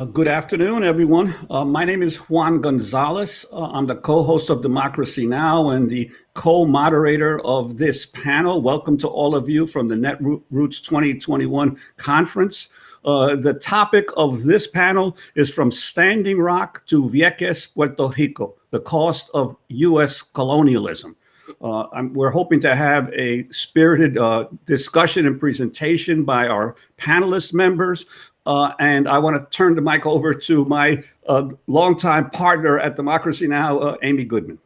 Good afternoon, everyone. My name is Juan Gonzalez. I'm the co-host of Democracy Now! And the co-moderator of this panel. Welcome to all of you from the Netroots 2021 conference. The topic of this panel is From Standing Rock to Vieques, Puerto Rico, the cost of U.S. colonialism. We're hoping to have a spirited discussion and presentation by our panelist members. And I want to turn the mic over to my longtime partner at Democracy Now!, Amy Goodman.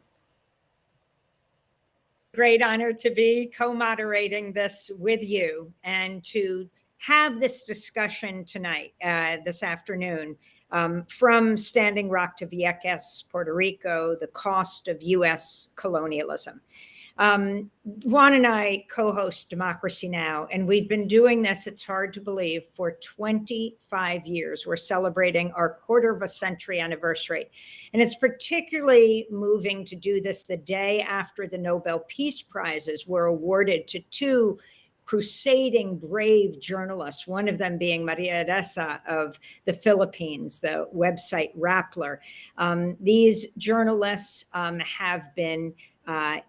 Great honor to be co-moderating this with you and to have this discussion tonight, this afternoon, from Standing Rock to Vieques, Puerto Rico, the cost of U.S. colonialism. Juan and I co-host Democracy Now! And we've been doing this, it's hard to believe, for 25 years. We're celebrating our quarter-of-a-century anniversary. And it's particularly moving to do this the day after the Nobel Peace Prizes were awarded to two crusading, brave journalists, one of them being Maria Ressa of the Philippines, the website Rappler. These journalists have been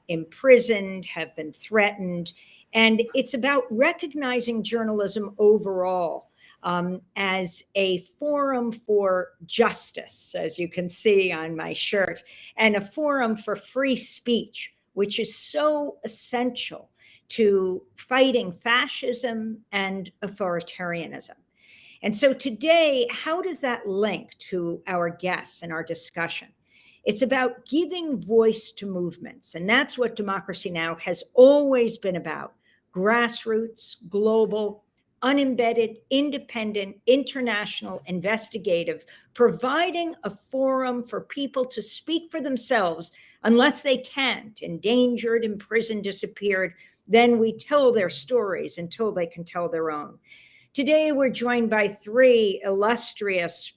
imprisoned, have been threatened. And it's about recognizing journalism overall as a forum for justice, as you can see on my shirt, and a forum for free speech, which is so essential to fighting fascism and authoritarianism. And so today, how does that link to our guests and our discussion? It's about giving voice to movements. And that's what Democracy Now! Has always been about. Grassroots, global, unembedded, independent, international, investigative, providing a forum for people to speak for themselves unless they can't, endangered, imprisoned, disappeared. Then we tell their stories until they can tell their own. Today, we're joined by three illustrious,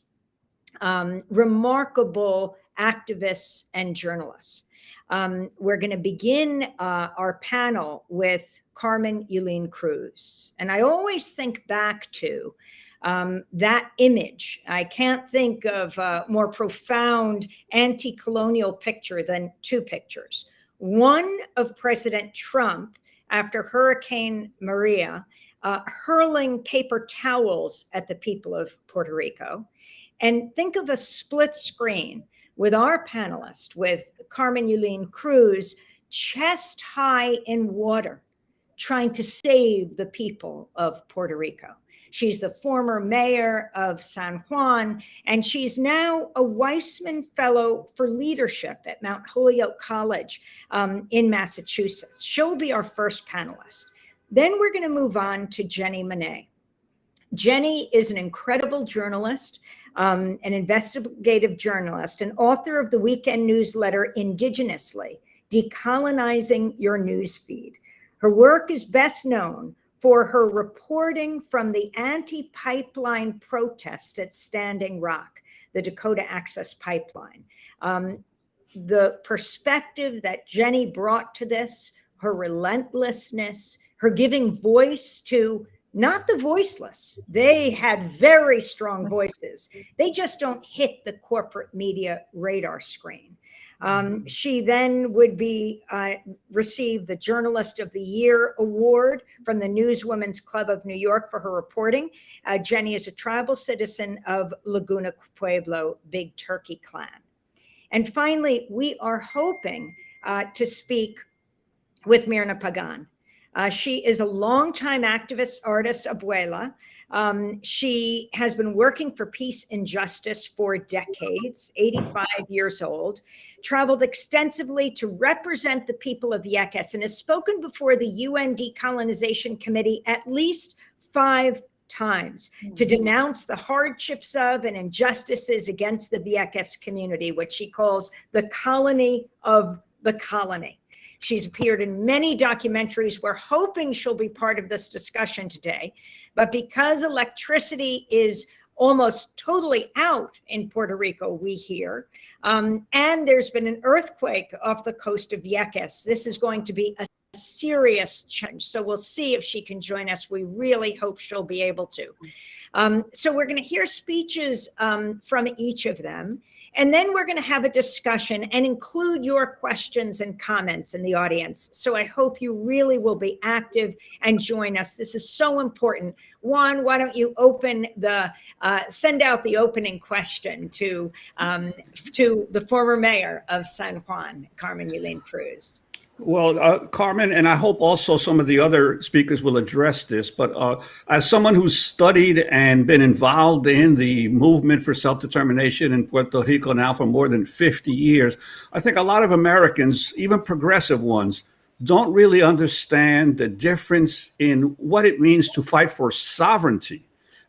remarkable activists and journalists. We're going to begin our panel with Carmen Yulín Cruz. And I always think back to that image. I can't think of a more profound anti-colonial picture than two pictures. One of President Trump after Hurricane Maria, hurling paper towels at the people of Puerto Rico. And think of a split screen with our panelist, with Carmen Yulín Cruz, chest high in water, trying to save the people of Puerto Rico. She's the former mayor of San Juan, and she's now a Weissman Fellow for Leadership at Mount Holyoke College in Massachusetts. She'll be our first panelist. Then we're going to move on to Jenny Monet. Jenny is an incredible journalist, an investigative journalist, and author of the weekend newsletter Indigenously, Decolonizing Your Newsfeed. Her work is best known for her reporting from the anti-pipeline protest at Standing Rock, the Dakota Access Pipeline. The perspective that Jenny brought to this, her relentlessness, her giving voice to not the voiceless. They had very strong voices. They just don't hit the corporate media radar screen. She then would be receive the Journalist of the Year award from the Newswomen's Club of New York for her reporting. Jenny is a tribal citizen of Laguna Pueblo, Big Turkey Clan. And finally, we are hoping to speak with Myrna Pagan. She is a longtime activist, artist, abuela. She has been working for peace and justice for decades, 85 years old, traveled extensively to represent the people of Vieques, and has spoken before the UN Decolonization Committee at least 5 times to denounce the hardships of and injustices against the Vieques community, which she calls the colony of the colony. She's appeared in many documentaries. We're hoping she'll be part of this discussion today. But because electricity is almost totally out in Puerto Rico, we hear, and there's been an earthquake off the coast of Vieques, this is going to be a serious challenge. So we'll see if she can join us. We really hope she'll be able to. So we're going to hear speeches from each of them. And then we're going to have a discussion and include your questions and comments in the audience. So I hope you really will be active and join us. This is so important. Juan, why don't you send out the opening question to the former mayor of San Juan, Carmen Yulín Cruz. Well, Carmen, and I hope also some of the other speakers will address this, but as someone who's studied and been involved in the movement for self-determination in Puerto Rico now for more than 50 years, I think a lot of Americans, even progressive ones, don't really understand the difference in what it means to fight for sovereignty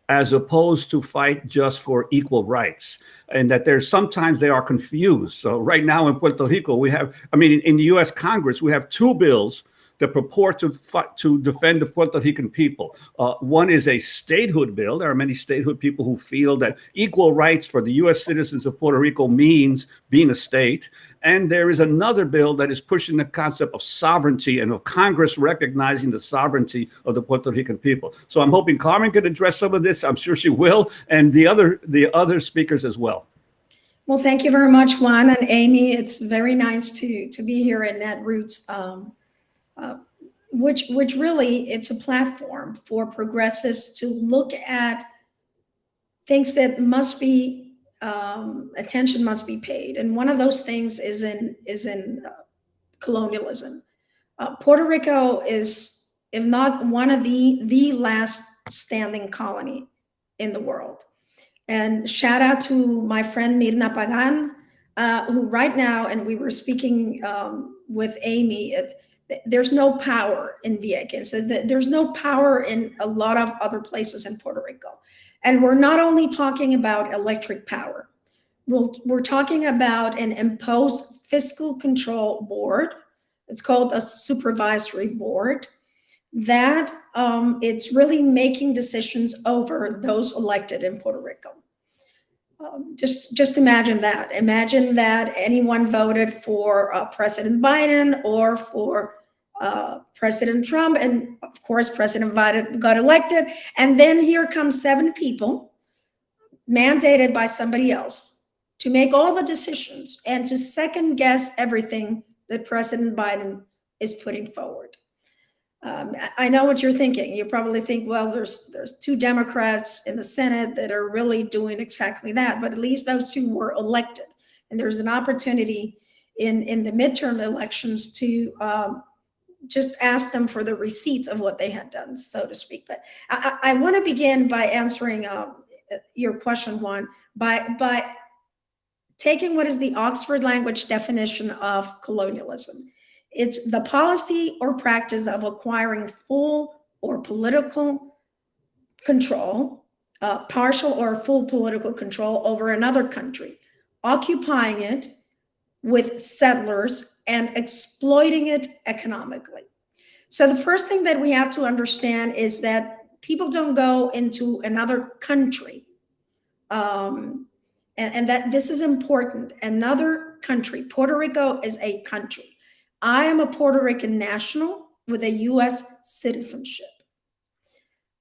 as opposed to fight just for equal rights. And that sometimes they are confused. So right now in Puerto Rico, we have, in the US Congress, we have two bills that purport to defend the Puerto Rican people. One is a statehood bill. There are many statehood people who feel that equal rights for the US citizens of Puerto Rico means being a state. And there is another bill that is pushing the concept of sovereignty and of Congress recognizing the sovereignty of the Puerto Rican people. So I'm hoping Carmen can address some of this. I'm sure she will, and the other speakers as well. Well, thank you very much, Juan and Amy. It's very nice to be here at Netroots. Which really, it's a platform for progressives to look at things that must be, attention must be paid. And one of those things is in colonialism. Puerto Rico is, if not one of the last standing colony in the world. And shout out to my friend Mirna Pagan, who right now, and we were speaking with Amy, there's no power in Vieques. There's no power in a lot of other places in Puerto Rico. And we're not only talking about electric power. We're talking about an imposed fiscal control board. It's called a supervisory board that it's really making decisions over those elected in Puerto Rico. Just imagine that. Imagine that anyone voted for President Biden or for President Trump, and of course President Biden got elected, and then here comes 7 people mandated by somebody else to make all the decisions and to second guess everything that President Biden is putting forward. I know what you're thinking. You probably think, well, there's 2 Democrats in the Senate that are really doing exactly that, but at least those 2 were elected, and there's an opportunity in the midterm elections to just ask them for the receipts of what they had done, so to speak. But I want to begin by answering your question, Juan, by taking what is the Oxford language definition of colonialism. It's the policy or practice of acquiring full or political control, partial or full political control over another country, occupying it with settlers and exploiting it economically. So the first thing that we have to understand is that people don't go into another country, and that this is important. Another country, Puerto Rico is a country. I am a Puerto Rican national with a U.S. citizenship.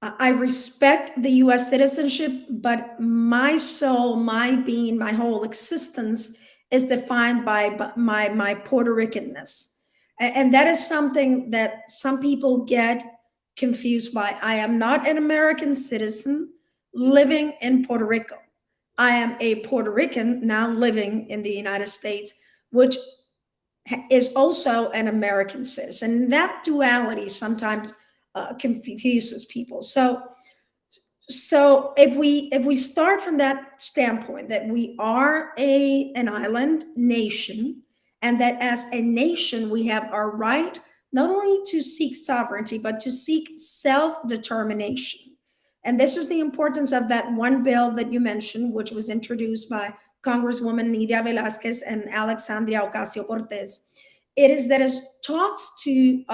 I respect the U.S. citizenship, but my soul, my being, my whole existence is defined by my Puerto Ricanness. And that is something that some people get confused by. I am not an American citizen living in Puerto Rico. I am a Puerto Rican now living in the United States, which is also an American citizen. That duality sometimes confuses people. So if we start from that standpoint, that we are an island nation, and that as a nation we have our right not only to seek sovereignty but to seek self-determination. And this is the importance of that one bill that you mentioned, which was introduced by Congresswoman Nidia Velázquez and Alexandria Ocasio-Cortez. It talks to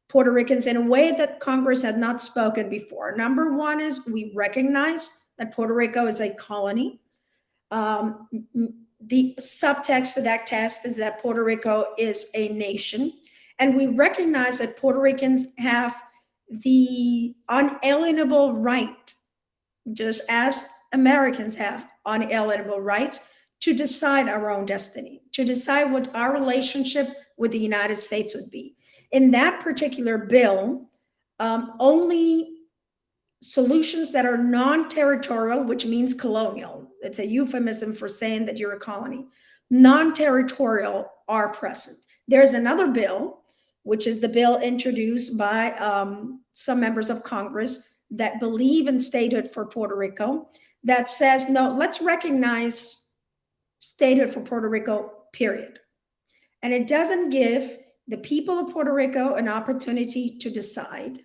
Puerto Ricans in a way that Congress had not spoken before. Number one is we recognize that Puerto Rico is a colony. The subtext to that text is that Puerto Rico is a nation. And we recognize that Puerto Ricans have the unalienable right, just as Americans have unalienable rights, to decide our own destiny, to decide what our relationship with the United States would be. In that particular bill, only solutions that are non-territorial, which means colonial, it's a euphemism for saying that you're a colony, non-territorial are present. There's another bill, which is the bill introduced by some members of Congress that believe in statehood for Puerto Rico, that says, no, let's recognize statehood for Puerto Rico, period. And it doesn't give the people of Puerto Rico an opportunity to decide.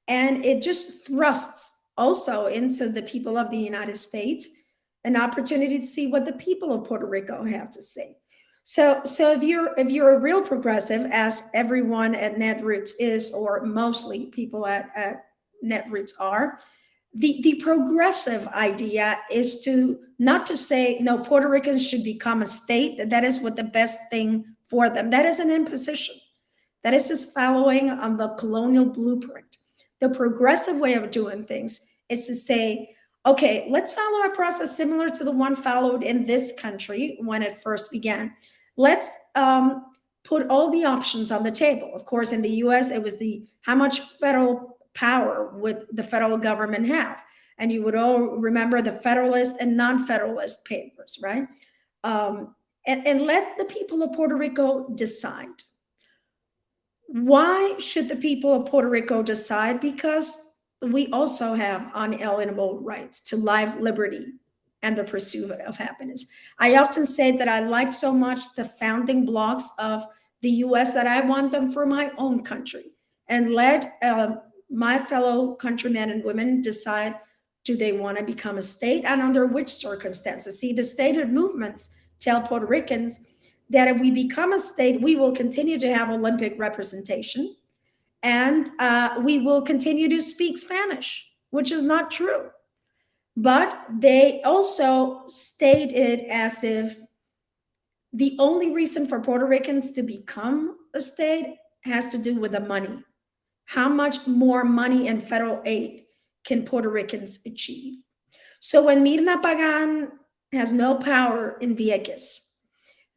And it just thrusts also into the people of the United States an opportunity to see what the people of Puerto Rico have to say. So if you're a real progressive, as everyone at Netroots is, or mostly people at Netroots are, the progressive idea is to not to say, no, Puerto Ricans should become a state, that is what the best thing for them. That is an imposition. That is just following on the colonial blueprint. The progressive way of doing things is to say, okay, let's follow a process similar to the one followed in this country when it first began. Let's put all the options on the table. Of course, in the US, it was how much federal power would the federal government have? And you would all remember the Federalist and non-Federalist papers, right? And let the people of Puerto Rico decide. Why should the people of Puerto Rico decide? Because we also have unalienable rights to life, liberty, and the pursuit of happiness. I often say that I like so much the founding blocks of the US that I want them for my own country, and let my fellow countrymen and women decide, do they want to become a state and under which circumstances? See, the statehood movements tell Puerto Ricans that if we become a state, we will continue to have Olympic representation, and we will continue to speak Spanish, which is not true. But they also state it as if the only reason for Puerto Ricans to become a state has to do with the money. How much more money and federal aid can Puerto Ricans achieve? So when Mirna Pagan has no power in Vieques,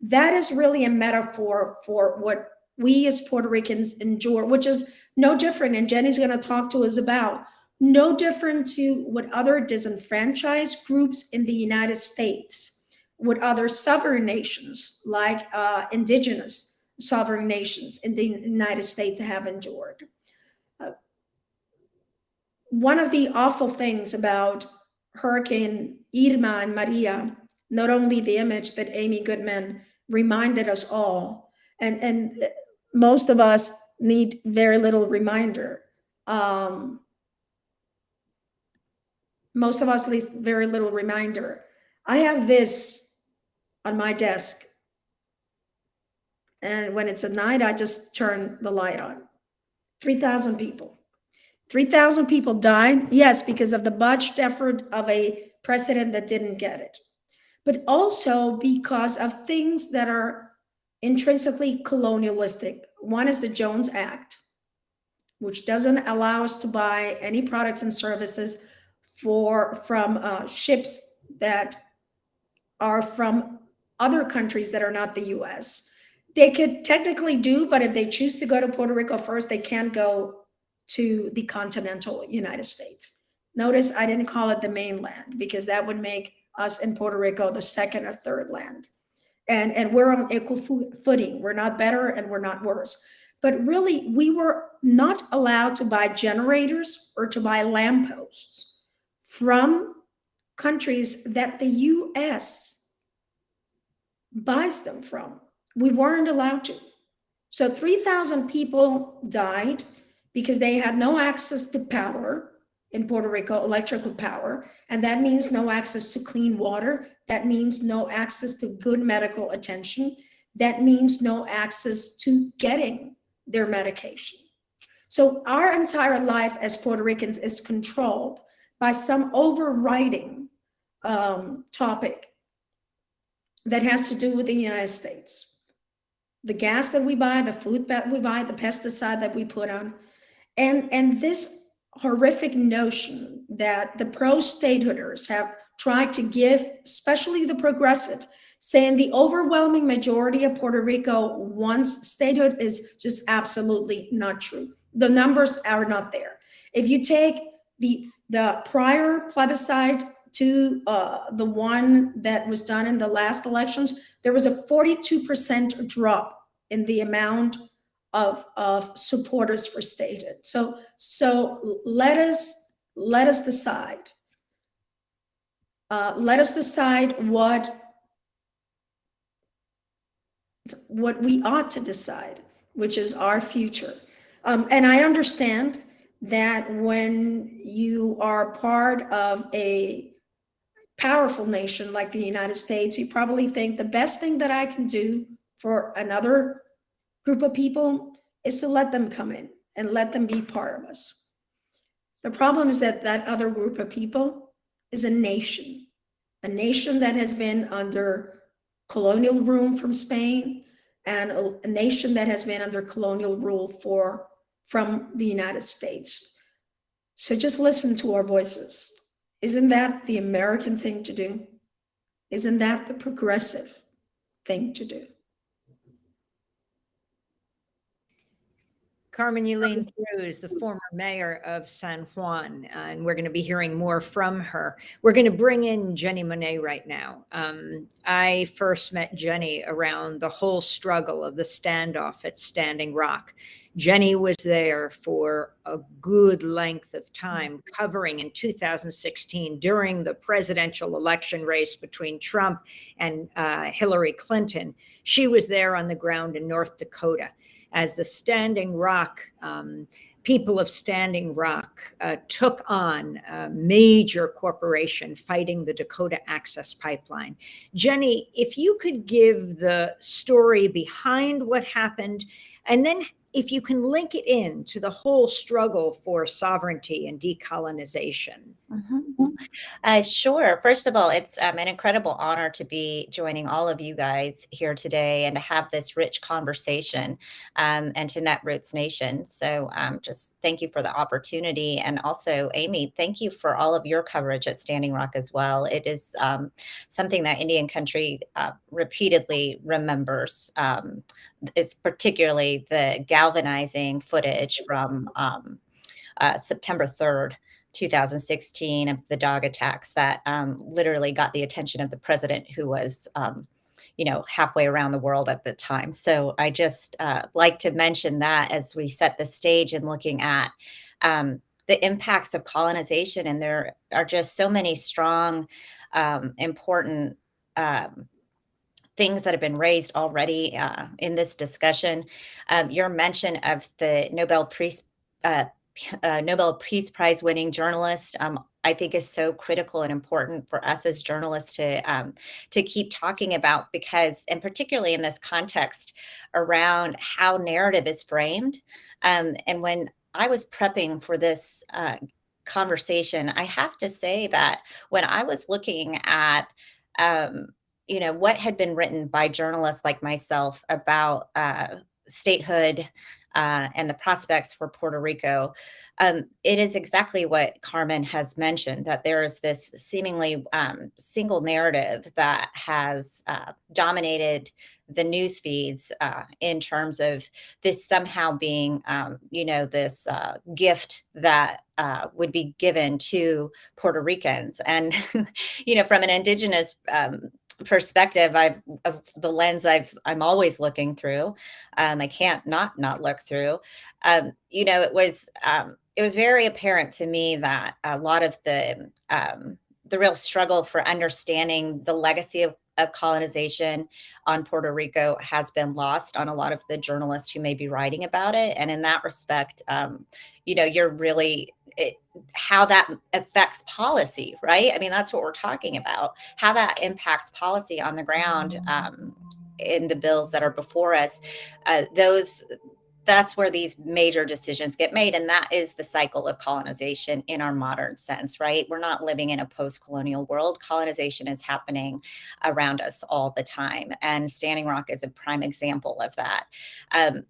that is really a metaphor for what we as Puerto Ricans endure, which is no different, and Jenny's going to talk to us about, no different to what other disenfranchised groups in the United States, what other sovereign nations like indigenous sovereign nations in the United States have endured. One of the awful things about Hurricane Irma and Maria, not only the image that Amy Goodman reminded us all, and most of us need very little reminder. Most of us need very little reminder. I have this on my desk, and when it's at night, I just turn the light on. 3,000 people. 3,000 people died, yes, because of the botched effort of a president that didn't get it, but also because of things that are intrinsically colonialistic. One is the Jones Act, which doesn't allow us to buy any products and services from ships that are from other countries that are not the US. They could technically do, but if they choose to go to Puerto Rico first, they can't go to the continental United States. Notice I didn't call it the mainland, because that would make us in Puerto Rico the second or third land. And we're on equal footing. We're not better and we're not worse. But really, we were not allowed to buy generators or to buy lampposts from countries that the US buys them from. We weren't allowed to. So 3,000 people died because they had no access to power in Puerto Rico, electrical power, and that means no access to clean water. That means no access to good medical attention. That means no access to getting their medication. So our entire life as Puerto Ricans is controlled by some overriding topic that has to do with the United States. the gas that we buy, the food that we buy, the pesticide that we put on. And this horrific notion that the pro-statehooders have tried to give, especially the progressive, saying the overwhelming majority of Puerto Rico wants statehood, is just absolutely not true. The numbers are not there. If you take the prior plebiscite to the one that was done in the last elections, there was a 42% drop in the amount of supporters for statehood. So let us decide. Let us decide what we ought to decide, which is our future. And I understand that when you are part of a powerful nation like the United States, you probably think the best thing that I can do for another group of people is to let them come in and let them be part of us. The problem is that that other group of people is a nation that has been under colonial rule from Spain, and a nation that has been under colonial rule from the United States. So just listen to our voices. Isn't that the American thing to do? Isn't that the progressive thing to do? Carmen Yulín Cruz, the former mayor of San Juan, and we're going to be hearing more from her. We're going to bring in Jenny Monet right now. I first met Jenny around the whole struggle of the standoff at Standing Rock. Jenny was there for a good length of time, covering in 2016 during the presidential election race between Trump and Hillary Clinton. She was there on the ground in North Dakota as the Standing Rock, people of Standing Rock took on a major corporation fighting the Dakota Access Pipeline. Jenny, if you could give the story behind what happened, and then if you can link it in to the whole struggle for sovereignty and decolonization. Sure. First of all, it's an incredible honor to be joining all of you guys here today and to have this rich conversation, and to Netroots Nation. So just thank you for the opportunity. And also, Amy, thank you for all of your coverage at Standing Rock as well. It is something that Indian country repeatedly remembers. It's particularly the galvanizing footage from September 3rd, 2016 of the dog attacks that literally got the attention of the president, who was, halfway around the world at the time. So I just like to mention that as we set the stage and looking at the impacts of colonization. And there are just so many strong, important things that have been raised already in this discussion. Your mention of the Nobel Peace Prize winning journalist, I think is so critical and important for us as journalists to keep talking about, because, and particularly in this context around how narrative is framed. And when I was prepping for this conversation, I have to say that when I was looking at what had been written by journalists like myself about statehood and the prospects for Puerto Rico, it is exactly what Carmen has mentioned, that there is this seemingly single narrative that has dominated the news feeds in terms of this somehow being, this gift that would be given to Puerto Ricans. And, from an indigenous perspective, of the lens I'm always looking through, I can't not look through. It was very apparent to me that a lot of the real struggle for understanding the legacy of colonization on Puerto Rico has been lost on a lot of the journalists who may be writing about it. And in that respect, you're really how that affects policy, right? I mean, that's what we're talking about, how that impacts policy on the ground in the bills that are before us. Those that's where these major decisions get made. And that is the cycle of colonization in our modern sense, right? We're not living in a post-colonial world. Colonization is happening around us all the time. And Standing Rock is a prime example of that.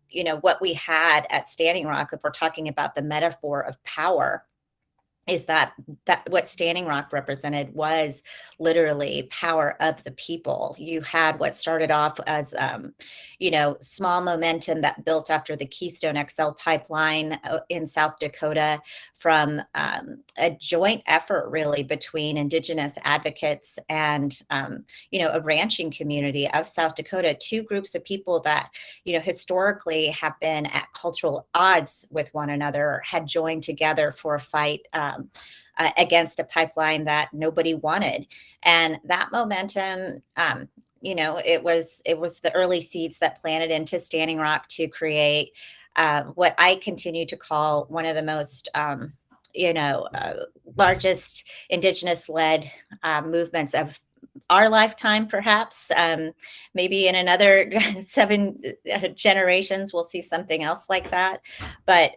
You know, what we had at Standing Rock, if we're talking about the metaphor of power, is that what Standing Rock represented was literally power of the people. You had what started off as, you know, small momentum that built after the Keystone XL pipeline in South Dakota from a joint effort really between Indigenous advocates and, you know, a ranching community of South Dakota, two groups of people that, you know, historically have been at cultural odds with one another, had joined together for a fight against a pipeline that nobody wanted. And that momentum, you know, it was the early seeds that planted into Standing Rock to create what I continue to call one of the most, you know, largest Indigenous-led movements of our lifetime, perhaps. Maybe in another 7 generations, we'll see something else like that. But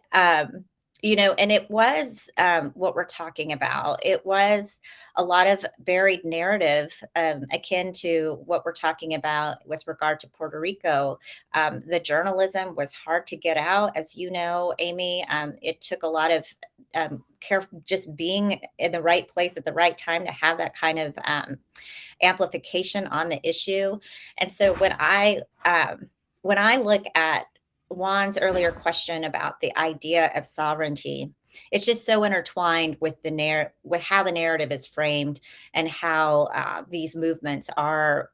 you know, and it was what we're talking about. It was a lot of buried narrative akin to what we're talking about with regard to Puerto Rico. The journalism was hard to get out, as you know, Amy. It took a lot of just being in the right place at the right time to have that kind of amplification on the issue. And so when I look at Juan's earlier question about the idea of sovereignty, it's just so intertwined with with how the narrative is framed and how these movements are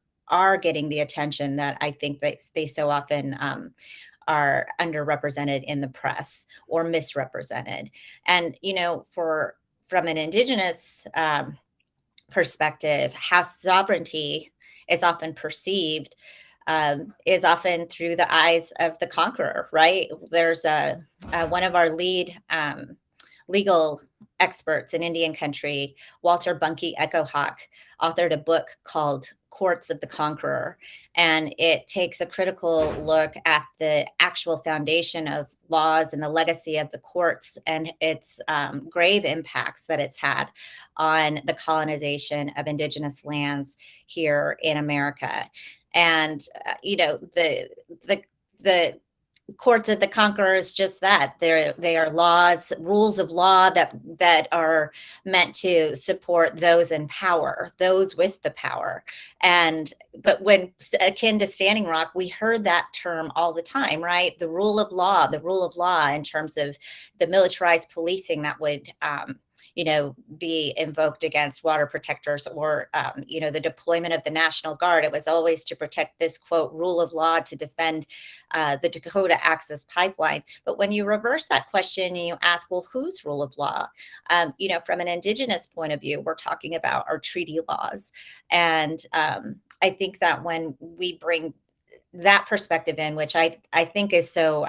getting the attention that I think that they so often are underrepresented in the press or misrepresented. And you know, from an Indigenous perspective, how sovereignty is often perceived is often through the eyes of the conqueror, right? There's one of our lead legal experts in Indian country, Walter Bunke Echohawk, authored a book called Courts of the Conqueror. And it takes a critical look at the actual foundation of laws and the legacy of the courts and its grave impacts that it's had on the colonization of Indigenous lands here in America. And, you know, the Courts of the Conqueror is just that. They are laws, rules of law that are meant to support those in power, those with the power. But when akin to Standing Rock, we heard that term all the time, right? The rule of law in terms of the militarized policing that would you know, be invoked against water protectors or, you know, the deployment of the National Guard. It was always to protect this, quote, rule of law to defend the Dakota Access Pipeline. But when you reverse that question and you ask, well, whose rule of law? You know, from an Indigenous point of view, we're talking about our treaty laws. And I think that when we bring that perspective in, which I think is so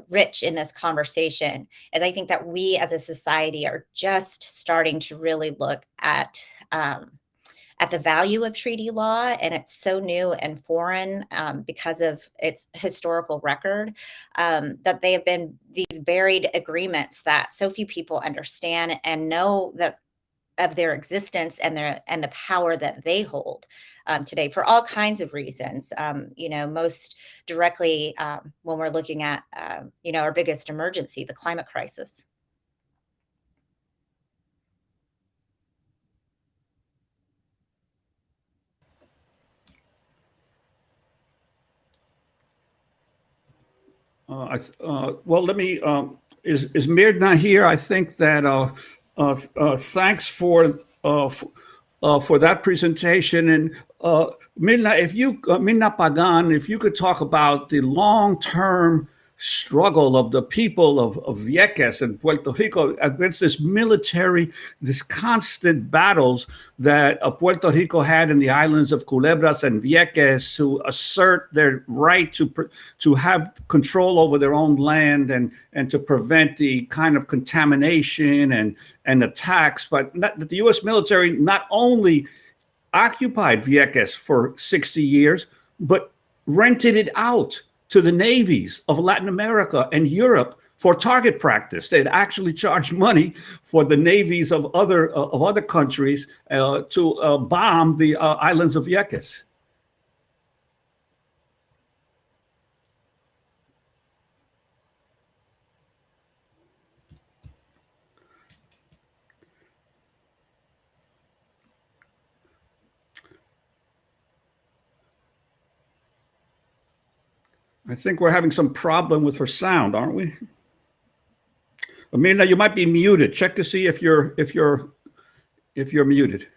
rich in this conversation, is I think that we as a society are just starting to really look at the value of treaty law. And it's so new and foreign because of its historical record, that they have been these buried agreements that so few people understand and know that of their existence and the power that they hold today for all kinds of reasons. You know, most directly when we're looking at you know, our biggest emergency, the climate crisis. Well, let me. Is Mirna here? I think that. Thanks for that presentation. And Mirna Pagan, if you could talk about the long-term struggle of the people of Vieques and Puerto Rico against this military, this constant battles that Puerto Rico had in the islands of Culebras and Vieques to assert their right to have control over their own land and to prevent the kind of contamination and attacks. But the U.S. military not only occupied Vieques for 60 years, but rented it out to the navies of Latin America and Europe for target practice. They'd actually charge money for the navies of other countries to bomb the islands of Vieques. I think we're having some problem with her sound, aren't we? Amina, you might be muted. Check to see if you're muted.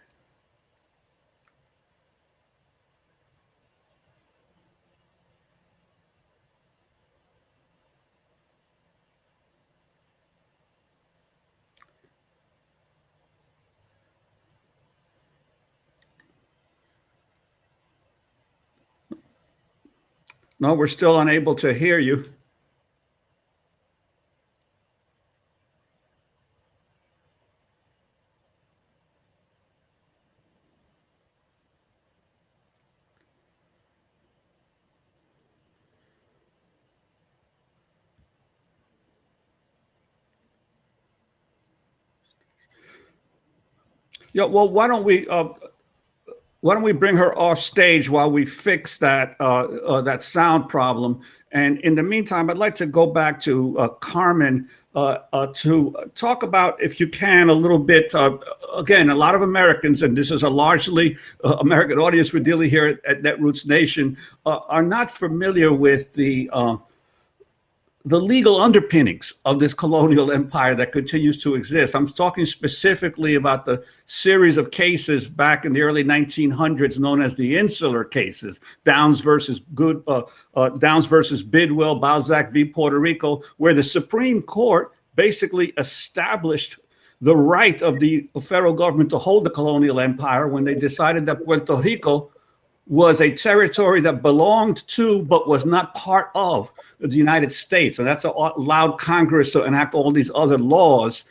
No, we're still unable to hear you. Yeah, well, why don't we bring her off stage while we fix that that sound problem? And in the meantime, I'd like to go back to Carmen to talk about, if you can, a little bit. Again, a lot of Americans, and this is a largely American audience we're dealing here at Netroots Nation, are not familiar with the legal underpinnings of this colonial empire that continues to exist. I'm talking specifically about the series of cases back in the early 1900s known as the insular cases, Downs versus Bidwell, Balzac v. Puerto Rico, where the Supreme Court basically established the right of the federal government to hold the colonial empire when they decided that Puerto Rico was a territory that belonged to but was not part of the United States. And that's allowed Congress to enact all these other laws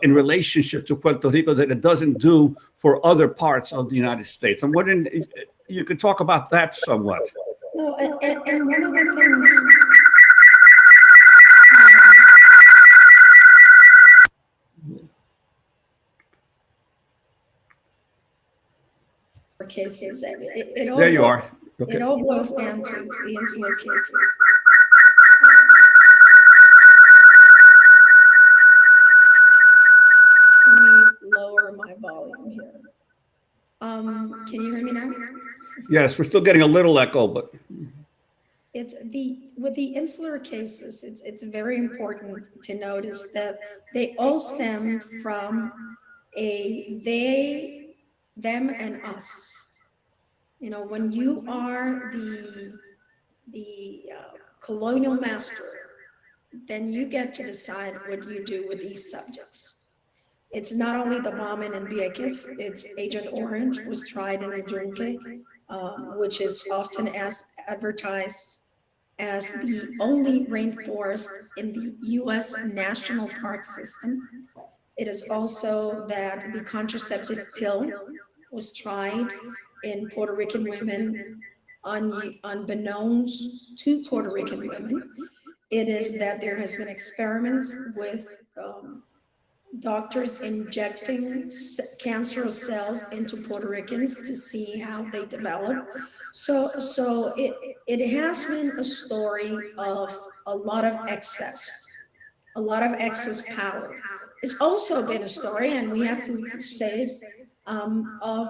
in relationship to Puerto Rico that it doesn't do for other parts of the United States. I'm wondering if you could talk about that somewhat. No, and one of the things cases, it all there you are. Okay. It all boils down to the insular cases. Let me lower my volume here. Can you hear me now? Yes, we're still getting a little echo, but It's with the insular cases, it's very important to notice that they all stem from a they, them, and us. You know, when you are the colonial master, then you get to decide what you do with these subjects. It's not only the bombing in Vieques, it's Agent Orange was tried in Ajunque, which is often advertised as the only rainforest in the U.S. National Park System. It is also that the contraceptive pill was tried in Puerto Rican women unbeknownst to Puerto Rican women. It is that there has been experiments with doctors injecting cancerous cells into Puerto Ricans to see how they develop. So it has been a story of a lot of excess power. It's also been a story, and we have to say, of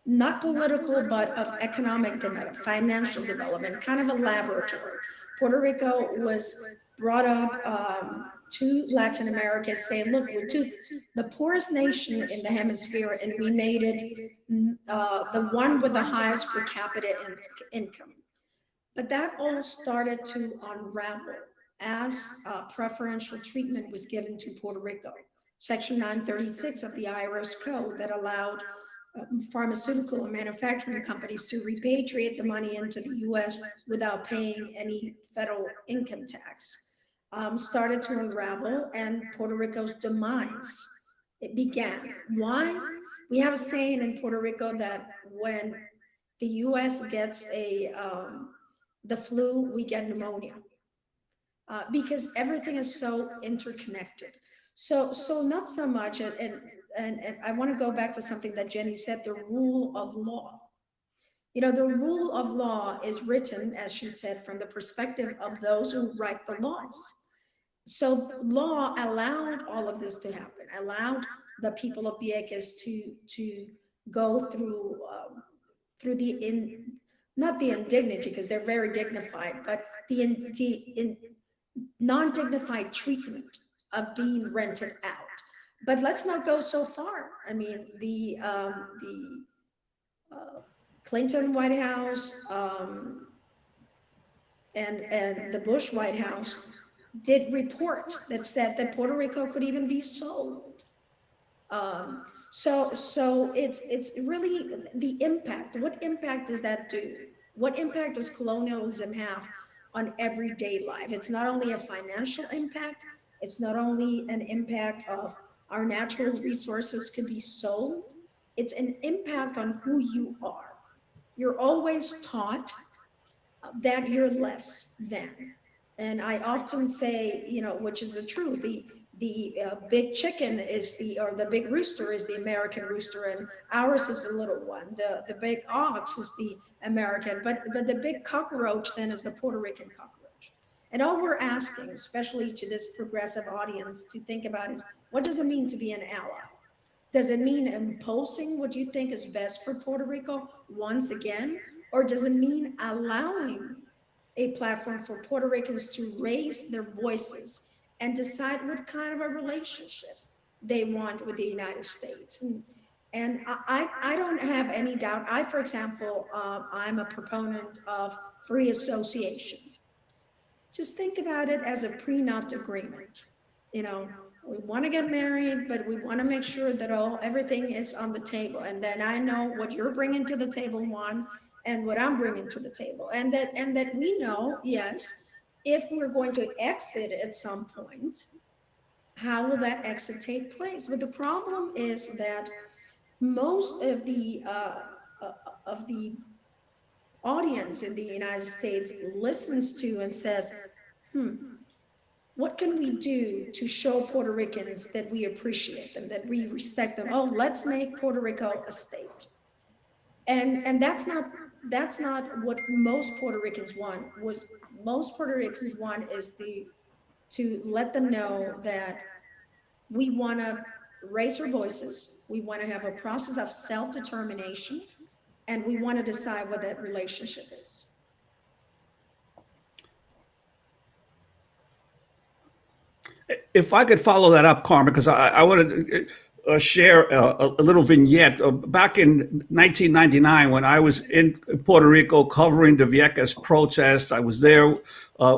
not political, but of economic development, financial development, kind of a laboratory. Puerto Rico was brought up to Latin America saying, look, we took the poorest nation in the hemisphere and we made it the one with the highest per capita income. But that all started to unravel as preferential treatment was given to Puerto Rico. Section 936 of the IRS code that allowed pharmaceutical and manufacturing companies to repatriate the money into the U.S. without paying any federal income tax, started to unravel, and Puerto Rico's demise, it began. Why? We have a saying in Puerto Rico that when the U.S. gets a the flu, we get pneumonia. Because everything is so interconnected. So not so much, and I want to go back to something that Jenny said, the rule of law. You know, the rule of law is written, as she said, from the perspective of those who write the laws. So law allowed all of this to happen, allowed the people of Vieques to go through not the indignity, because they're very dignified, but the non-dignified treatment of being rented out. But let's not go so far. I mean, the Clinton White House and the Bush White House did reports that said that Puerto Rico could even be sold. So it's really the impact. What impact does that do? What impact does colonialism have on everyday life? It's not only a financial impact, it's not only an impact of our natural resources could be sold, it's an impact on who you are. You're always taught that you're less than. And I often say, you know, which is the truth, the big chicken is or the big rooster is the American rooster, and ours is the little one. The big ox is the American, but the big cockroach then is the Puerto Rican cockroach. And all we're asking, especially to this progressive audience, to think about is, what does it mean to be an ally? Does it mean imposing what you think is best for Puerto Rico once again? Or does it mean allowing a platform for Puerto Ricans to raise their voices and decide what kind of a relationship they want with the United States? And I don't have any doubt. For example, I'm a proponent of free association. Just think about it as a prenup agreement. You know, we want to get married, but we want to make sure that everything is on the table. And then I know what you're bringing to the table, Juan, and what I'm bringing to the table. And that we know, yes, if we're going to exit at some point, how will that exit take place? But the problem is that most of the audience in the United States listens to and says, what can we do to show Puerto Ricans that we appreciate them, that we respect them? Oh, let's make Puerto Rico a state. And that's not what most Puerto Ricans want. Most Puerto Ricans want is to let them know that we want to raise our voices, we want to have a process of self-determination, and we want to decide what that relationship is. If I could follow that up, Carmen, because I want to share a little vignette. Back in 1999, when I was in Puerto Rico covering the Vieques protests, I was there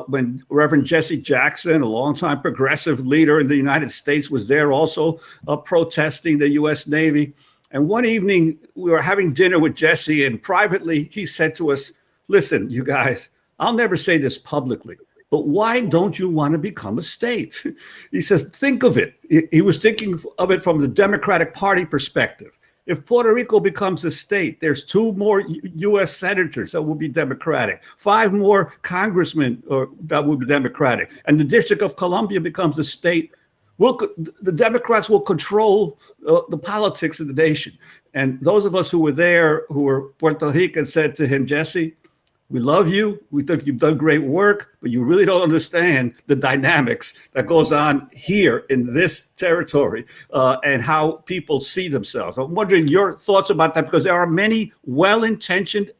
when Reverend Jesse Jackson, a longtime progressive leader in the United States, was there also protesting the U.S. Navy. And one evening, we were having dinner with Jesse, and privately, he said to us, listen, you guys, I'll never say this publicly, but why don't you want to become a state? He says, think of it. He was thinking of it from the Democratic Party perspective. If Puerto Rico becomes a state, there's 2 more U.S. senators that will be Democratic, 5 more congressmen that will be Democratic, and the District of Columbia becomes a state. The Democrats will control the politics of the nation. And those of us who were there, who were Puerto Rican, said to him, Jesse, we love you. We think you've done great work, but you really don't understand the dynamics that goes on here in this territory and how people see themselves. I'm wondering your thoughts about that, because there are many well-intentioned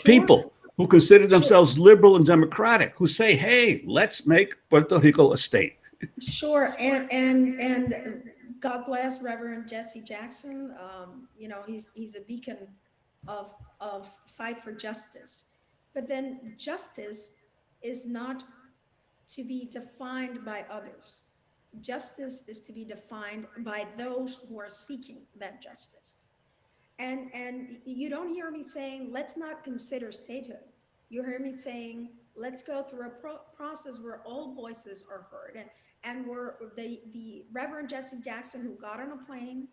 people who consider themselves liberal and democratic who say, hey, let's make Puerto Rico a state. Sure, and God bless Reverend Jesse Jackson. You know, he's a beacon of fight for justice. But then justice is not to be defined by others. Justice is to be defined by those who are seeking that justice. And you don't hear me saying, let's not consider statehood. You hear me saying, let's go through a process where all voices are heard. And where the Reverend Jesse Jackson, who got on a plane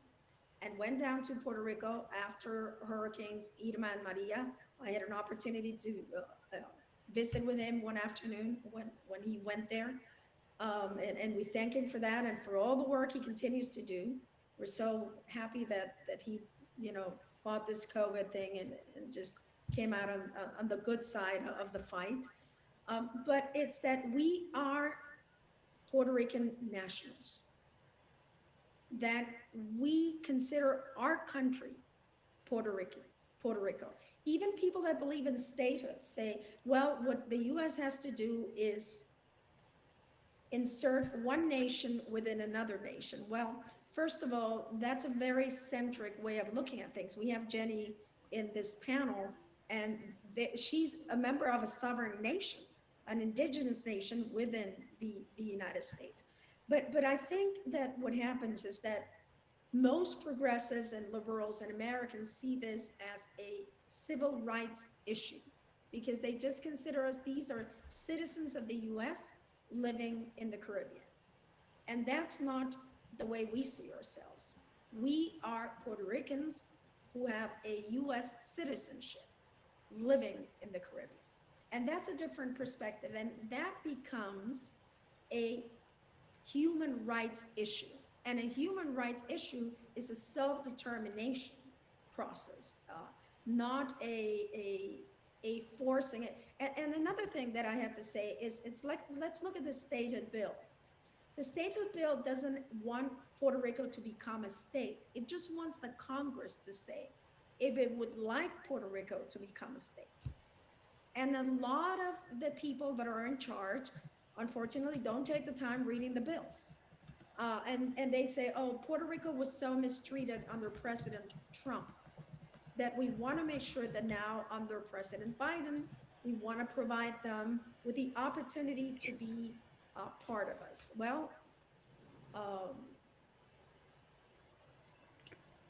and went down to Puerto Rico after Hurricanes Irma and Maria. I had an opportunity to visit with him one afternoon when he went there. And we thank him for that and for all the work he continues to do. We're so happy that he, fought this COVID thing and just came out on the good side of the fight. But it's that we are Puerto Rican nationals, that we consider our country Puerto Rico. Even people that believe in statehood say, well, what the US has to do is insert one nation within another nation. Well, first of all, that's a very centric way of looking at things. We have Jenny in this panel, and she's a member of a sovereign nation, an indigenous nation within the United States. But I think that what happens is that most progressives and liberals and Americans see this as a civil rights issue because they just consider us, these are citizens of the US living in the Caribbean. And that's not the way we see ourselves. We are Puerto Ricans who have a US citizenship living in the Caribbean. And that's a different perspective. And that becomes a human rights issue. And a human rights issue is a self-determination process, not a forcing it. And another thing that I have to say is, it's like, let's look at the statehood bill. The statehood bill doesn't want Puerto Rico to become a state. It just wants the Congress to say if it would like Puerto Rico to become a state. And a lot of the people that are in charge, unfortunately, don't take the time reading the bills. And they say, oh, Puerto Rico was so mistreated under President Trump that we want to make sure that now under President Biden, we want to provide them with the opportunity to be part of us. Well,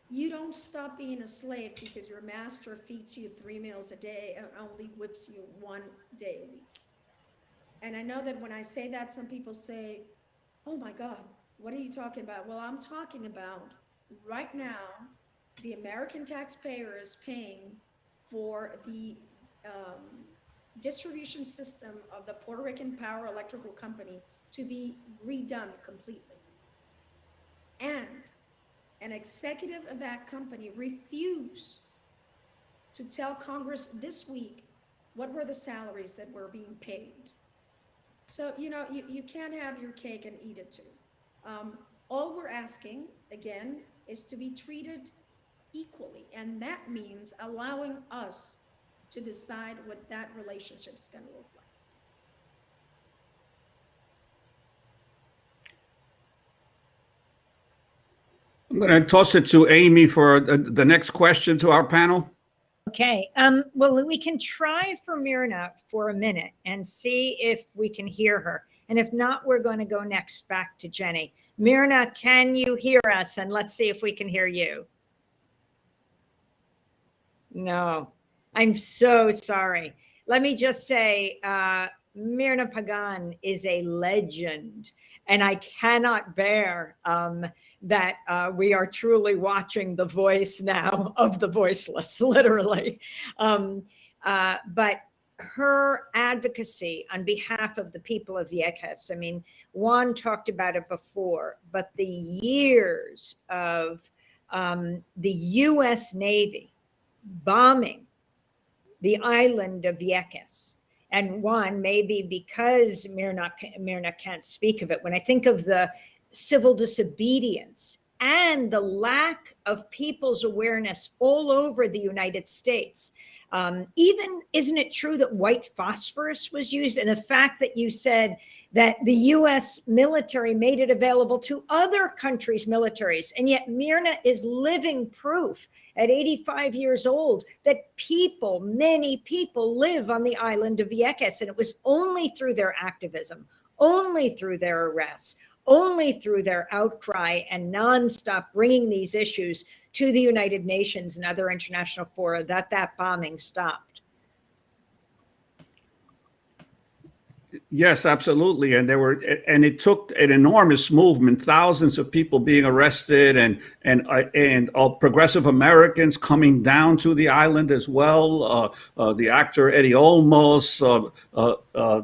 you don't stop being a slave because your master feeds you 3 meals a day and only whips you 1 day a week. And I know that when I say that, some people say, oh my God, what are you talking about? Well, I'm talking about right now, the American taxpayer is paying for the distribution system of the Puerto Rican Power Electrical Company to be redone completely. And an executive of that company refused to tell Congress this week what were the salaries that were being paid. So, you can't have your cake and eat it too. All we're asking, again, is to be treated equally. And that means allowing us to decide what that relationship is going to look like. I'm going to toss it to Amy for the next question to our panel. Okay. Well, we can try for Myrna for a minute and see if we can hear her. And if not, we're going to go next back to Jenny. Myrna, can you hear us? And let's see if we can hear you. No, I'm so sorry. Let me just say, Myrna Pagan is a legend. And I cannot bear that we are truly watching the voice now of the voiceless, literally. But her advocacy on behalf of the people of Vieques, I mean, Juan talked about it before, but the years of the US Navy bombing the island of Vieques, and Juan, maybe because Myrna can't speak of it, when I think of the civil disobedience and the lack of people's awareness all over the United States, even, isn't it true that white phosphorus was used? And the fact that you said that the US military made it available to other countries' militaries, and yet Myrna is living proof at 85 years old that many people live on the island of Vieques, and it was only through their activism, only through their arrests, only through their outcry and nonstop bringing these issues to the United Nations and other international fora that bombing stopped. Yes, absolutely. And it took an enormous movement, thousands of people being arrested, and progressive Americans coming down to the island as well. The actor Eddie Olmos,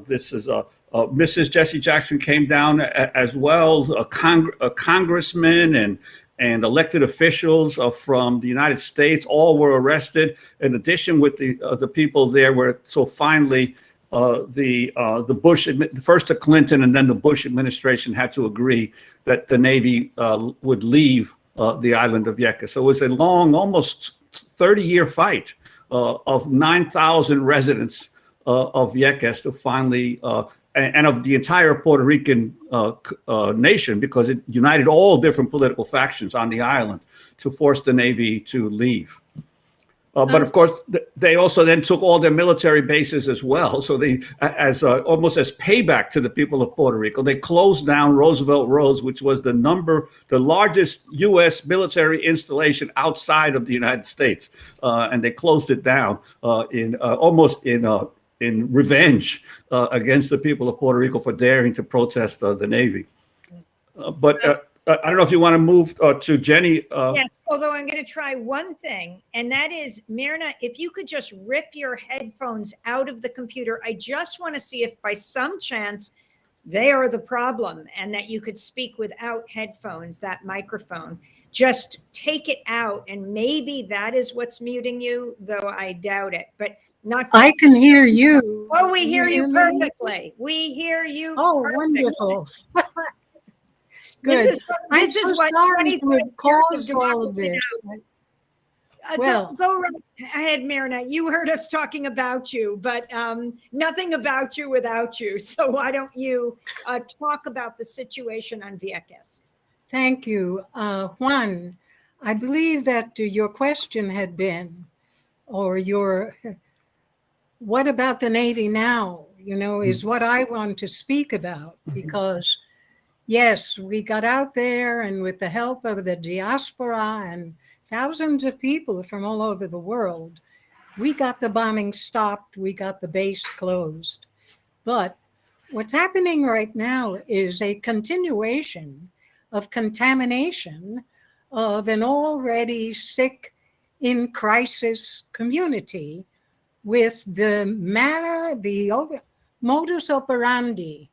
this is Mrs. Jesse Jackson came down as well. A congressman and elected officials from the United States all were arrested. In addition, with the people there were so finally. The Bush, first the Clinton and then the Bush administration had to agree that the Navy would leave the island of Vieques. So it was a long, almost 30-year fight of 9,000 residents of Vieques to finally, and of the entire Puerto Rican nation, because it united all different political factions on the island to force the Navy to leave. But of course, they also then took all their military bases as well. So they, almost as payback to the people of Puerto Rico, they closed down Roosevelt Roads, which was the largest U.S. military installation outside of the United States, and they closed it down in revenge against the people of Puerto Rico for daring to protest the Navy. But I don't know if you want to move to Jenny. Yes, although I'm going to try one thing, and that is, Myrna, if you could just rip your headphones out of the computer. I just want to see if by some chance they are the problem and that you could speak without headphones, that microphone. Just take it out, and maybe that is what's muting you, though I doubt it. But not. I can hear you. Oh, we hear you perfectly. We hear you. Oh, perfectly. wonderful. Good. This is what sorry to have caused all of this. Well, go right ahead, Myrna. You heard us talking about you, but nothing about you without you. So why don't you talk about the situation on Vieques? Thank you. Juan, I believe that your question had been, or what about the Navy now, is what I want to speak about, because yes, we got out there, and with the help of the Diáspora and thousands of people from all over the world, we got the bombing stopped, we got the base closed. But what's happening right now is a continuation of contamination of an already sick, in crisis community with the manner, the modus operandi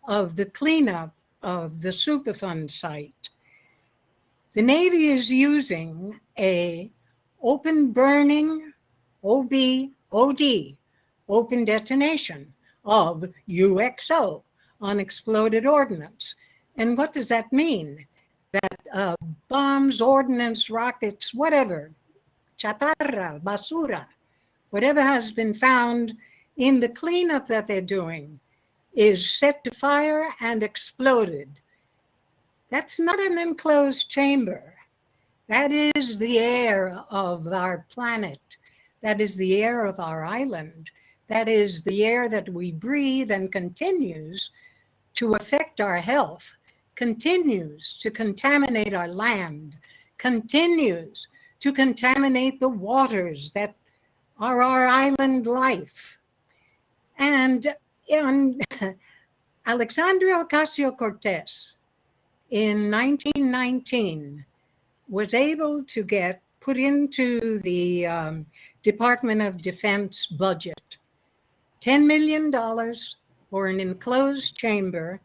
of the cleanup of the Superfund site. The Navy is using a open burning, OD, open detonation of UXO, unexploded ordnance. And what does that mean? That bombs, ordnance, rockets, whatever, chatarra, basura, whatever has been found in the cleanup that they're doing is set to fire and exploded. That's not an enclosed chamber. That is the air of our planet. That is the air of our island. That is the air that we breathe and continues to affect our health, continues to contaminate our land, continues to contaminate the waters that are our island life. And Alexandria Ocasio-Cortez in 1919 was able to get put into the Department of Defense budget $10 million for an enclosed chamber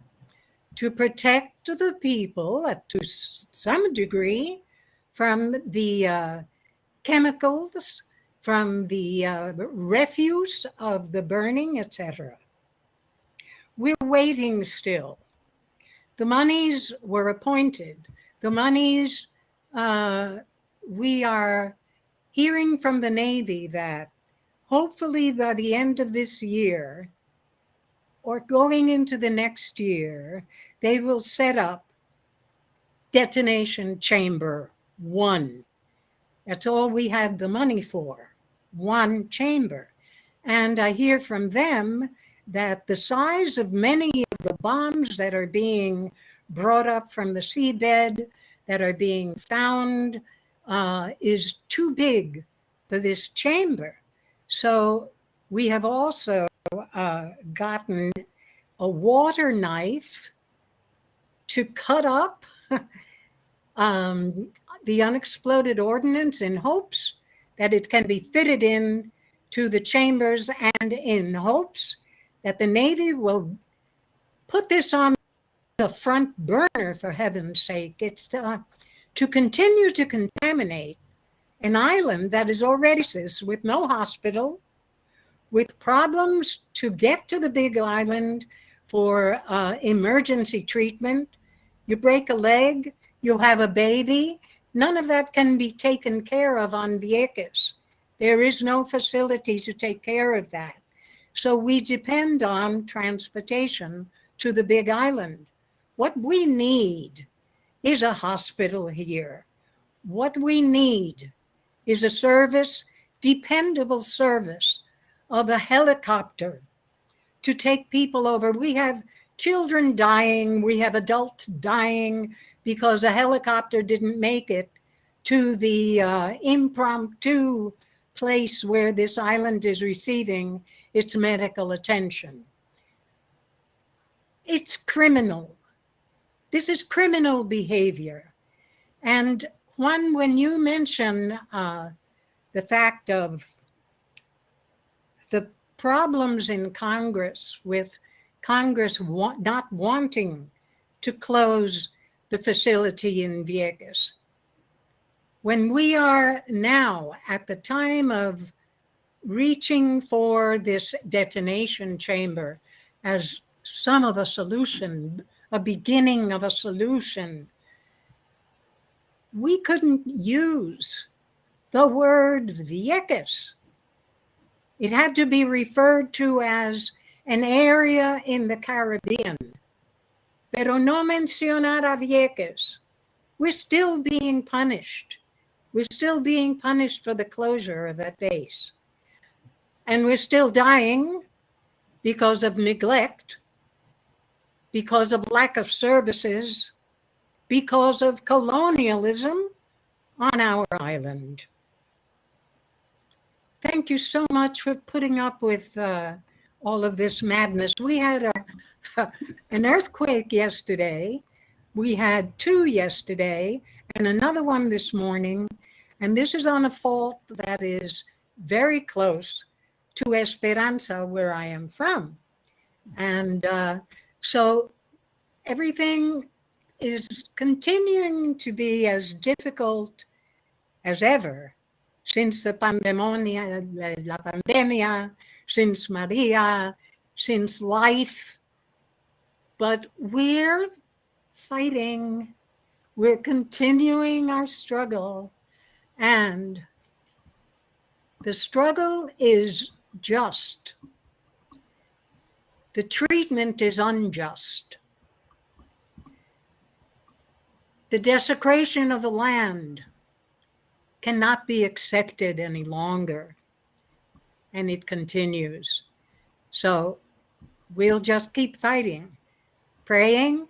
to protect the people to some degree from the chemicals, from the refuse of the burning, etc. We're waiting still. The monies were appointed. The monies, we are hearing from the Navy that hopefully by the end of this year or going into the next year, they will set up detonation chamber 1. That's all we had the money for, 1 chamber. And I hear from them that the size of many of the bombs that are being brought up from the seabed, that are being found, is too big for this chamber. So we have also gotten a water knife to cut up the unexploded ordnance in hopes that it can be fitted in to the chambers, and in hopes that the Navy will put this on the front burner, for heaven's sake. It's to continue to contaminate an island that is already with no hospital, with problems to get to the big island for emergency treatment. You break a leg, you'll have a baby. None of that can be taken care of on Vieques. There is no facility to take care of that. So we depend on transportation to the big island. What we need is a hospital here. What we need is a service, dependable service, of a helicopter to take people over. We have children dying, we have adults dying because a helicopter didn't make it to the impromptu place where this island is receiving its medical attention. It's criminal. This is criminal behavior. And Juan, when you mention the fact of the problems in Congress with Congress not wanting to close the facility in Vieques, when we are now at the time of reaching for this detonation chamber as some of a solution, a beginning of a solution, we couldn't use the word Vieques. It had to be referred to as an area in the Caribbean. Pero no mencionar a Vieques. We're still being punished. We're still being punished for the closure of that base. And we're still dying because of neglect, because of lack of services, because of colonialism on our island. Thank you so much for putting up with all of this madness. We had an earthquake yesterday. We had 2 yesterday and another one this morning. And this is on a fault that is very close to Esperanza, where I am from. And so everything is continuing to be as difficult as ever since the pandemia, since Maria, since life. But we're fighting, we're continuing our struggle, and the struggle is just. The treatment is unjust. The desecration of the land cannot be accepted any longer, and it continues. So we'll just keep fighting, praying,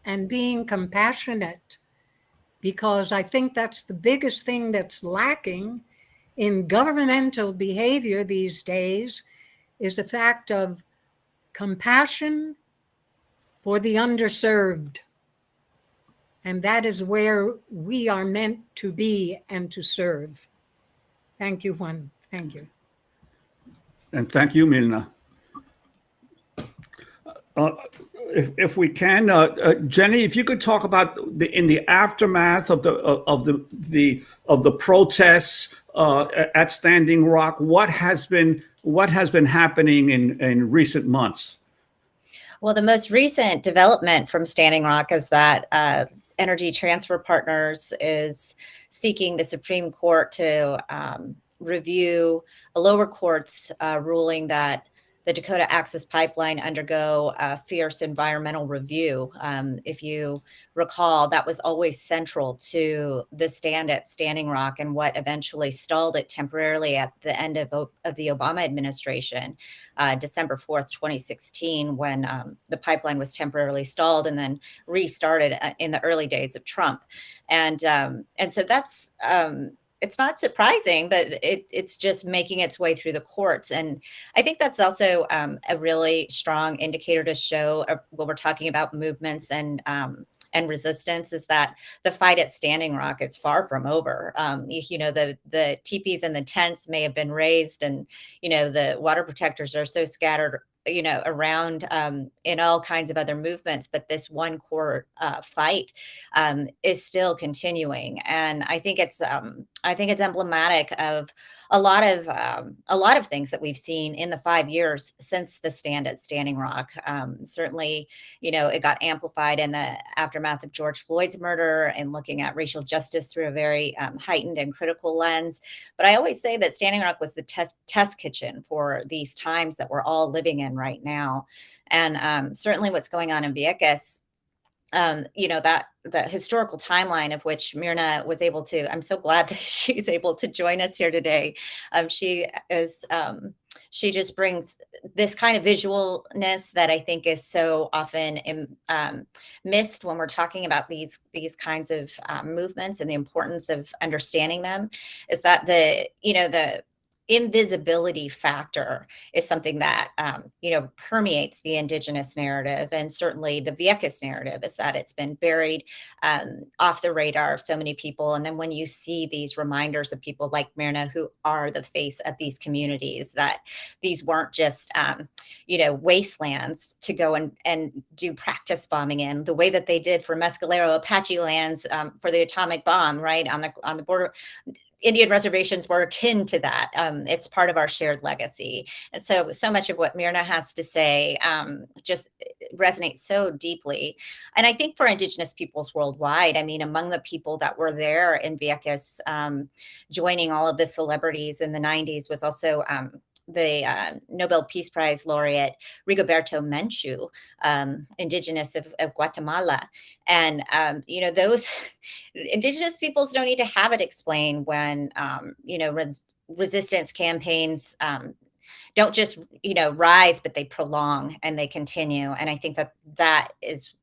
and being compassionate, because I think that's the biggest thing that's lacking in governmental behavior these days, is the fact of compassion for the underserved. And that is where we are meant to be and to serve. Thank you, Juan. Thank you. And thank you, Milna. If we can, Jenny, if you could talk about in the aftermath of the protests at Standing Rock, what has been happening in recent months? Well, the most recent development from Standing Rock is that Energy Transfer Partners is seeking the Supreme Court to review a lower court's ruling that the Dakota Access Pipeline undergo a fierce environmental review. If you recall, that was always central to the stand at Standing Rock and what eventually stalled it temporarily at the end of the Obama administration, December 4th, 2016, when the pipeline was temporarily stalled and then restarted in the early days of Trump. And so that's it's not surprising, but it's just making its way through the courts. And I think that's also a really strong indicator to show when we're talking about movements and resistance, is that the fight at Standing Rock is far from over. The teepees and the tents may have been raised, and, the water protectors are so scattered, around in all kinds of other movements, but this one core fight is still continuing. And I think it's emblematic of a lot of things that we've seen in the 5 years since the stand at Standing Rock. Certainly, it got amplified in the aftermath of George Floyd's murder and looking at racial justice through a very heightened and critical lens. But I always say that Standing Rock was the test kitchen for these times that we're all living in right now. And certainly what's going on in Vieques, that the historical timeline of which Myrna was able to, I'm so glad that she's able to join us here today. She just brings this kind of visualness that I think is so often missed when we're talking about these kinds of movements, and the importance of understanding them, is that the invisibility factor is something that permeates the indigenous narrative. And certainly the Vieques narrative is that it's been buried off the radar of so many people. And then when you see these reminders of people like Myrna, who are the face of these communities, that these weren't just wastelands to go and do practice bombing in, the way that they did for Mescalero Apache lands for the atomic bomb, right on the border. Indian reservations were akin to that. It's part of our shared legacy. And so much of what Myrna has to say just resonates so deeply. And I think for Indigenous peoples worldwide, I mean, among the people that were there in Vieques, joining all of the celebrities in the 90s was also the Nobel Peace Prize laureate Rigoberto Menchu, indigenous of Guatemala. And, those indigenous peoples don't need to have it explained when, resistance campaigns don't just, rise, but they prolong and they continue. And I think that is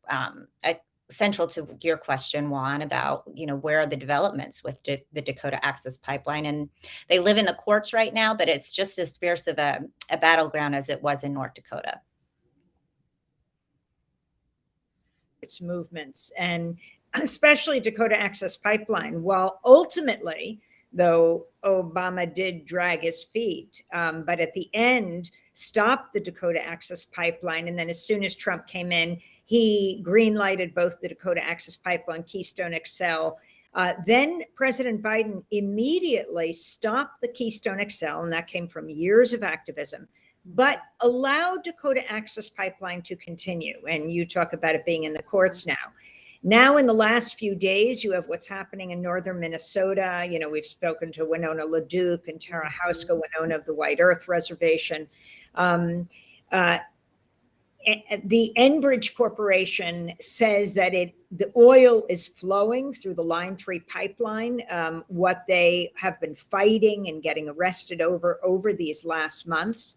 central to your question, Juan, about, where are the developments with the Dakota Access Pipeline. And they live in the courts right now, but it's just as fierce of a battleground as it was in North Dakota. Its movements, and especially Dakota Access Pipeline, while ultimately, though Obama did drag his feet, but at the end stopped the Dakota Access Pipeline. And then as soon as Trump came in, he green-lighted both the Dakota Access Pipeline, Keystone XL. Then President Biden immediately stopped the Keystone XL, and that came from years of activism, but allowed Dakota Access Pipeline to continue. And you talk about it being in the courts now. Now, in the last few days, you have what's happening in northern Minnesota. We've spoken to Winona LaDuke and Tara Hauska, Winona of the White Earth Reservation. The Enbridge Corporation says that the oil is flowing through the Line 3 pipeline, what they have been fighting and getting arrested over these last months.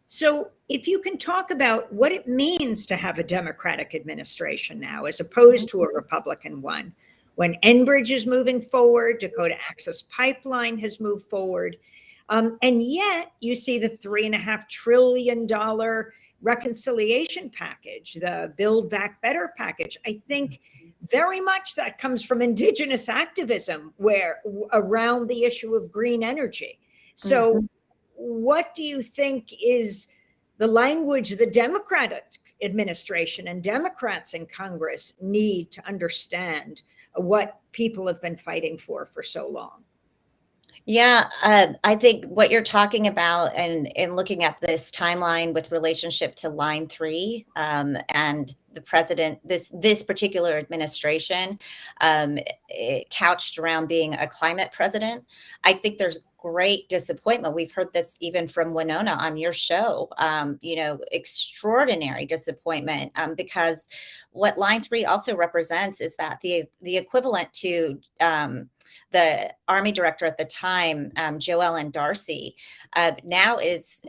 So if you can talk about what it means to have a Democratic administration now, as opposed to a Republican one, when Enbridge is moving forward, Dakota Access Pipeline has moved forward, and yet you see the $3.5 trillion reconciliation package, the Build Back Better package. I think very much that comes from indigenous activism, where around the issue of green energy. So what do you think is the language the Democratic administration and Democrats in Congress need to understand what people have been fighting for so long? Yeah, I think what you're talking about, and looking at this timeline with relationship to Line 3 and the president, this particular administration, couched around being a climate president, I think there's great disappointment. We've heard this even from Winona on your show, extraordinary disappointment, because what Line 3 also represents is that the equivalent to the Army director at the time, Joellen Darcy, now is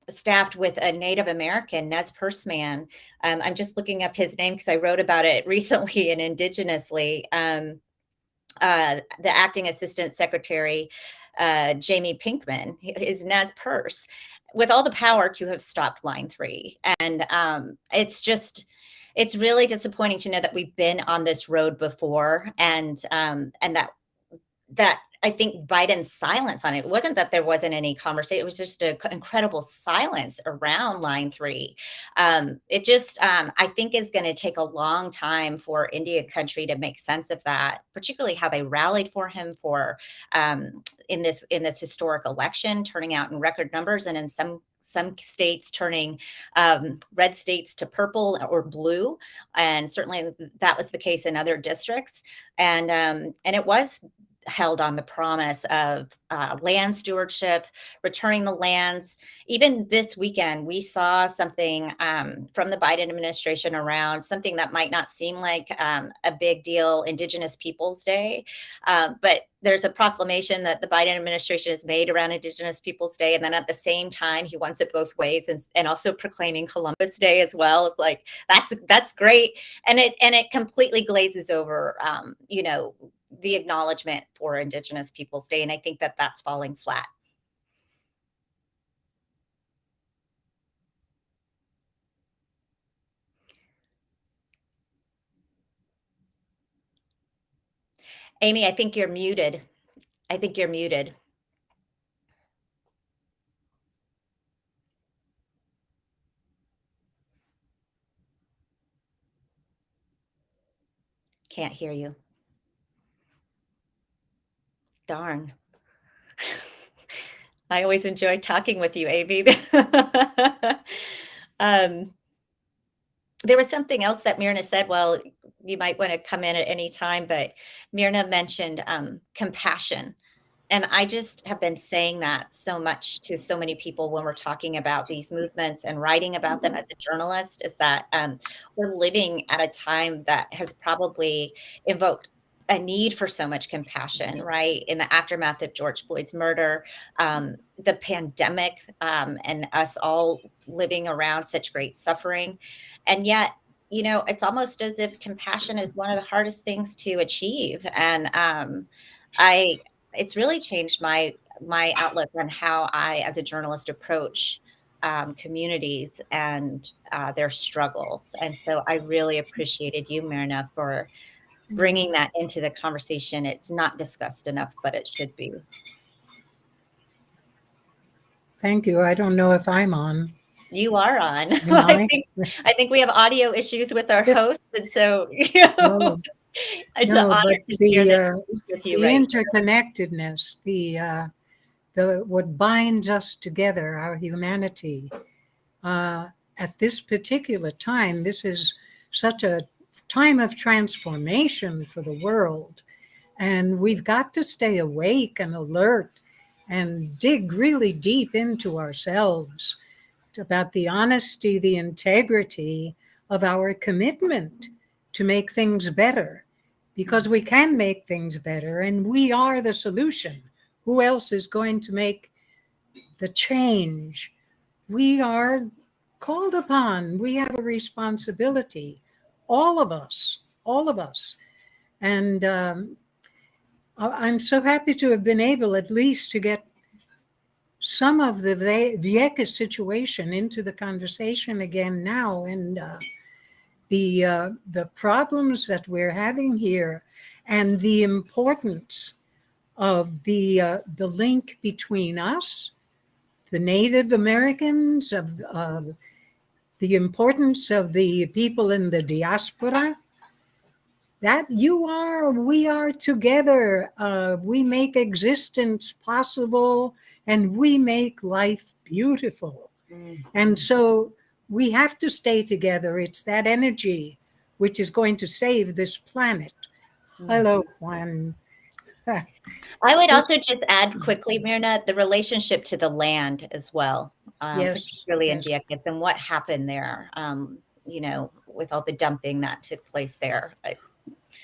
staffed with a Native American, Nez Perce man. I'm just looking up his name because I wrote about it recently in Indigenously. the acting assistant secretary, Jamie Pinkman, is Nez Perce, with all the power to have stopped Line 3. And it's really disappointing to know that we've been on this road before, and that I think Biden's silence on it wasn't that there wasn't any conversation. It was just an incredible silence around Line 3. It just, I think, is going to take a long time for Indian country to make sense of that, particularly how they rallied for him for in this historic election, turning out in record numbers, and in some states turning red states to purple or blue, and certainly that was the case in other districts. And it was held on the promise of land stewardship, returning the lands. Even this weekend, we saw something from the Biden administration around something that might not seem like a big deal, Indigenous Peoples Day. But there's a proclamation that the Biden administration has made around Indigenous Peoples Day. And then at the same time, he wants it both ways, and also proclaiming Columbus Day as well. It's like, that's great. And it completely glazes over, the acknowledgement for Indigenous Peoples Day. And I think that that's falling flat. Amy, I think you're muted. Can't hear you. Darn. I always enjoy talking with you, Amy. There was something else that Myrna said. Well, you might want to come in at any time, but Myrna mentioned compassion. And I just have been saying that so much to so many people when we're talking about these movements and writing about them as a journalist, is that we're living at a time that has probably invoked a need for so much compassion, right? In the aftermath of George Floyd's murder, the pandemic, and us all living around such great suffering. And yet, it's almost as if compassion is one of the hardest things to achieve. And it's really changed my outlook on how I, as a journalist, approach communities and their struggles. And so I really appreciated you, Myrna, for bringing that into the conversation. It's not discussed enough, but it should be. Thank you. I don't know if I'm on. You are on. I? I think we have audio issues with our host, and so it's an honor to share that with you. The interconnectedness, the what binds us together, our humanity. At this particular time, this is such a time of transformation for the world, and we've got to stay awake and alert and dig really deep into ourselves about the honesty, the integrity of our commitment to make things better, because we can make things better, and we are the solution. Who else is going to make the change? We are called upon. We have a responsibility. All of us. And I'm so happy to have been able at least to get some of the Vieques situation into the conversation again now. And the problems that we're having here, and the importance of the link between us, the Native Americans, of the importance of the people in the diaspora, that we are together. We make existence possible, and we make life beautiful. And so we have to stay together. It's that energy which is going to save this planet. Hello, Juan. I would also just add quickly, Myrna, the relationship to the land as well, particularly in Vieques, and what happened there, with all the dumping that took place there.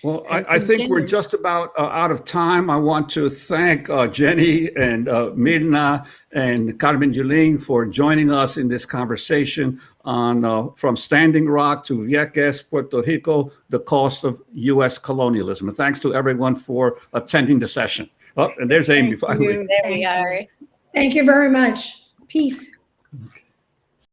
Well, and I think we're continues. just about out of time. I want to thank Jenny and Mirna and Carmen Yulín for joining us in this conversation on from Standing Rock to Vieques, Puerto Rico, the cost of U.S. colonialism. And thanks to everyone for attending the session. Oh, and there's Amy Thank finally. you. There Thank we you. are. Thank you very much. Peace. Okay.